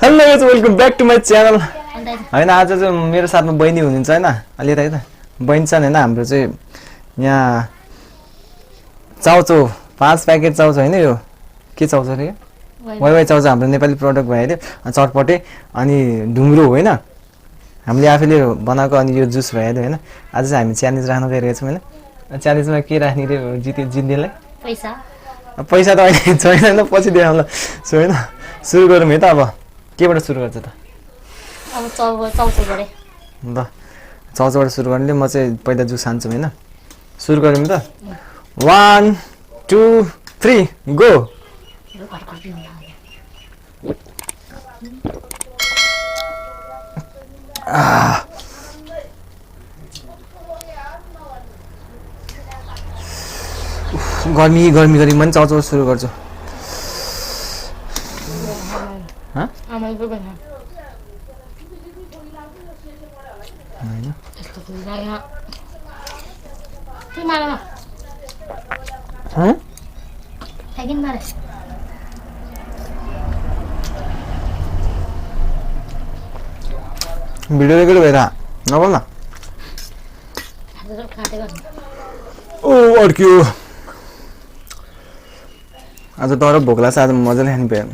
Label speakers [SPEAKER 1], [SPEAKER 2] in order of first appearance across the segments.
[SPEAKER 1] hello guys welcome back to my channel हैन आज चाहिँ मेरो साथमा बहिनी हुनुहुन्छ हैन अलि यता यता बहिनी छ हैन हाम्रो चाहिँ यहाँ चाउचाउ 5 प्याकेट चाउचाउ हैन यो के चाउचाउ रे वाइ चाउचाउ हाम्रो नेपाली प्रोडक्ट भयो त्यो चटपटे अनि ढुङ्ग्रो हो हैन हामीले आफैले बनाएको अनि यो जुस भयो हैन आज चाहिँ हामी च्यालेन्ज राख्न गइरहेको छौं हैन च्यालेन्जमा के राख्ने रे जित्नेलाई पैसा त अहिले छैन नि पछि देखाउँला सो हैन सुरु गरौँ है त अब केबाट सुरु गर्छ त
[SPEAKER 2] अब चाउचाउबाट
[SPEAKER 1] ल चाउचाउबाट सुरु गर्ने म चाहिँ पहिला जुस हान्छु हैन सुरु गरौँ त 1 2 3 गो गर्मी गर्मी गर्मी पनि चाउचाउ सुरु गर्छु भिडियो रेकर्ड भएर नबोल न ओ अड्क्यो आज तर भोक लाग्छ आज मजाले खानु पायो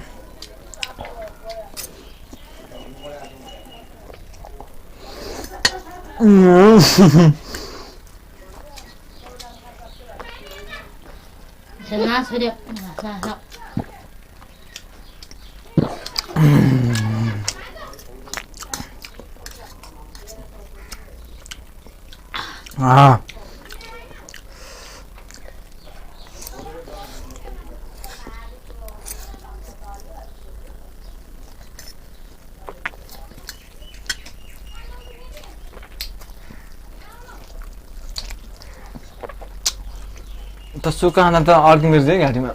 [SPEAKER 1] त सुक्खा खाना त अड्किँदैछ है घाँटीमा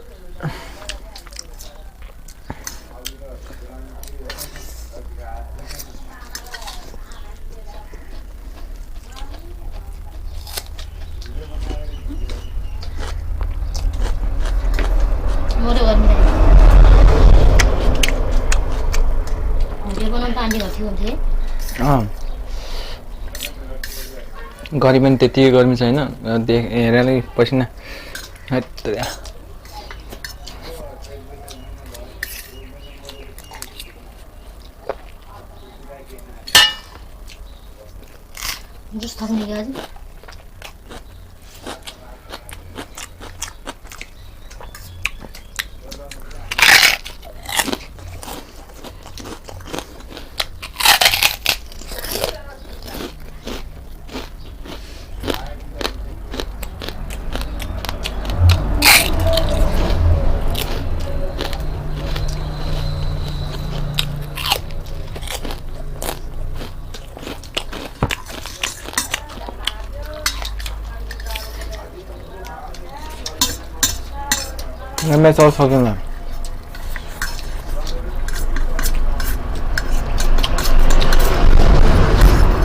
[SPEAKER 1] गर्मी पनि त्यति गर्मी छैन हेरेर पसिना
[SPEAKER 2] जुस थाप्ने के आज
[SPEAKER 1] मैं चाउ सक्दैन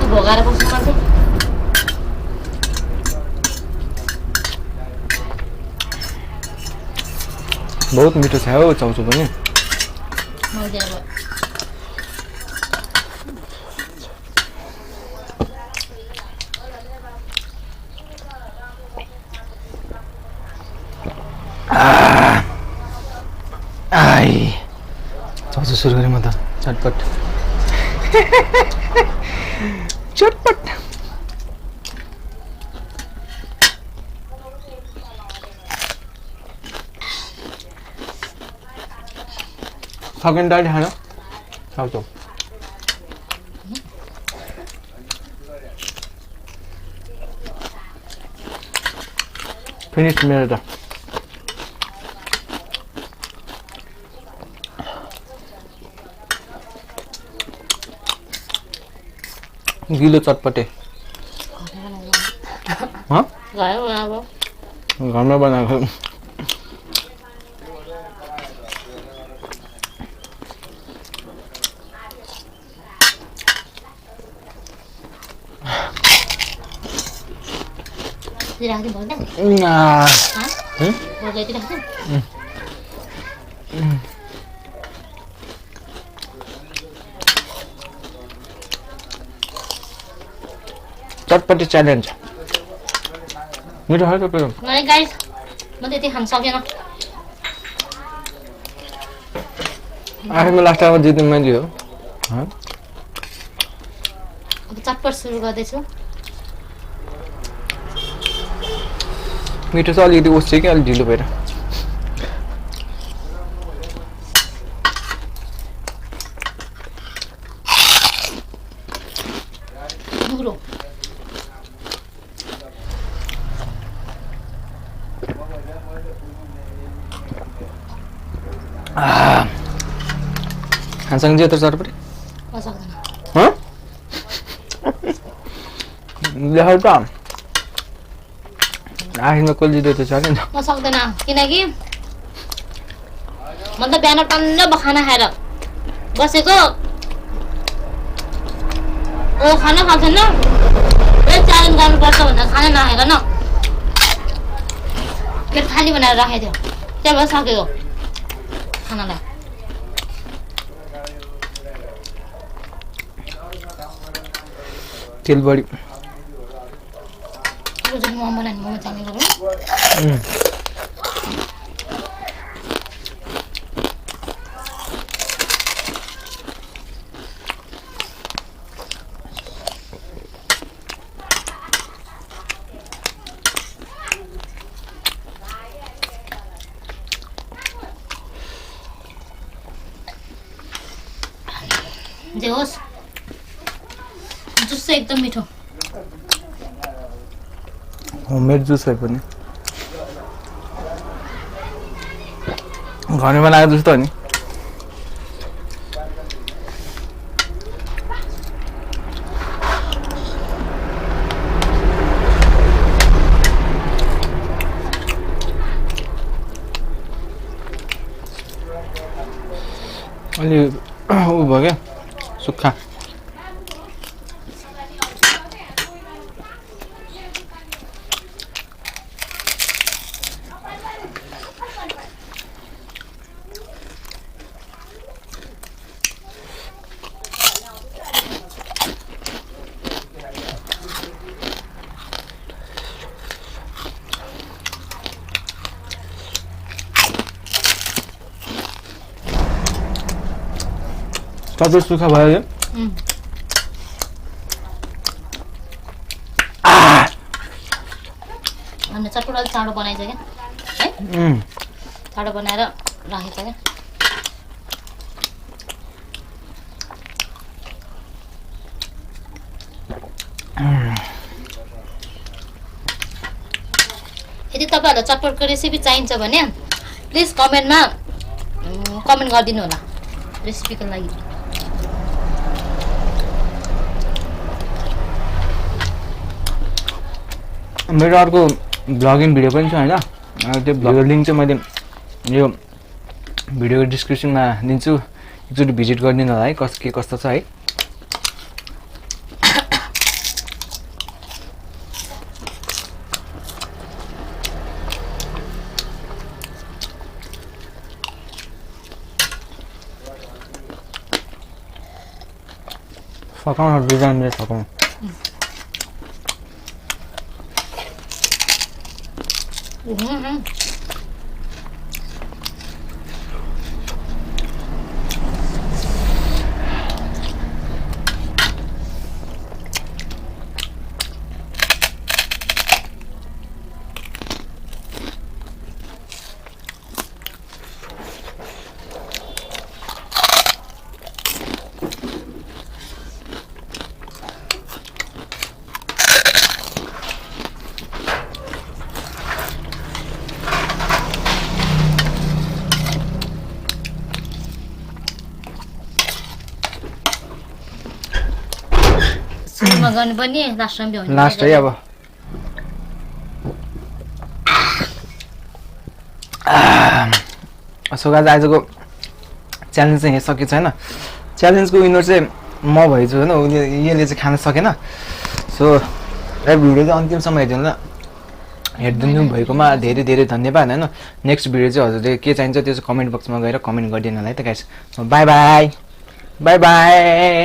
[SPEAKER 2] भोगाएर बस्नु पर्छ
[SPEAKER 1] बहुत मिठो छ हौ चाउचाउ पनि चाउचाउ सुरु गरेँ म त चटपट चटपट सेकेन्ड डाइट खान चाउचाउ फिनिस मेरो त गिलो चटपटे घरमा बनाएको चटपटी च्यालेन्ज मिठो खायो तपाईँ
[SPEAKER 2] मलाई गाइस म त्यति खान सकेन
[SPEAKER 1] आखिरमा लास्टमा जित्नु मैले हो
[SPEAKER 2] अब चटपट सुरु गर्दैछु
[SPEAKER 1] मिठो चाहिँ अलिकति ओस्छ कि अलिक ढिलो भएर
[SPEAKER 2] दुरो
[SPEAKER 1] खानसँग जे त चटपटी
[SPEAKER 2] सक्दैन
[SPEAKER 1] देखाउ त आखिरमा कसले जित्यो त्यो छ नि
[SPEAKER 2] म सक्दैन किनकि म त बिहान टन्न खाना खाएर बसेको ओ खाना खाँदैन च्यालेन्ज गर्नुपर्छ भनेर खाना नखाएर न पेट खाली बनाएर राखेको थियो त्यही भएर सकेको खानालाई
[SPEAKER 1] तेल बढी
[SPEAKER 2] मोमो बनायो मोमो चाल्ने गरौँ जे होस् जुस चाहिँ एकदम मिठो
[SPEAKER 1] होममेड जुस है पनि घरमा बनाएको जुस त हो नि अलि ऊ भयो क्या सुक्खा सबै सुक्खा भयो
[SPEAKER 2] अनि चटपट अलिक चाँडो बनाइन्छ क्या है चाँडो बनाएर राखेछ क्या यदि तपाईँहरूलाई चटपटको रेसिपी चाहिन्छ भने प्लिज कमेन्टमा कमेन्ट गरिदिनु होला रेसिपीको लागि
[SPEAKER 1] मेरो अर्को भ्लगिङ भिडियो पनि छ होइन त्यो भ्लग लिङ्क चाहिँ मैले यो भिडियोको डिस्क्रिप्सनमा दिन्छु एकचोटि भिजिट गरिदिनु होला है के कस्तो छ है फकाउन डिजाइनले फकाउनु
[SPEAKER 2] सुरुमा गर्नुपर्ने लास्टमा भ्याउने
[SPEAKER 1] लास्ट है अब सो गाइस आजको च्यालेन्ज चाहिँ यहाँ सकेको छैन च्यालेन्जको विनर चाहिँ म भएछु होइन यसले चाहिँ खान सकेन सो यो भिडियो चाहिँ अन्तिमसम्म हेरिदिनु ल हेरिदिनु भएकोमा धेरै धेरै धन्यवाद होइन नेक्स्ट भिडियो चाहिँ हजुरले के चाहिन्छ त्यो चाहिँ कमेन्ट बक्समा गएर कमेन्ट गरिदिनु होला है त guys by by by by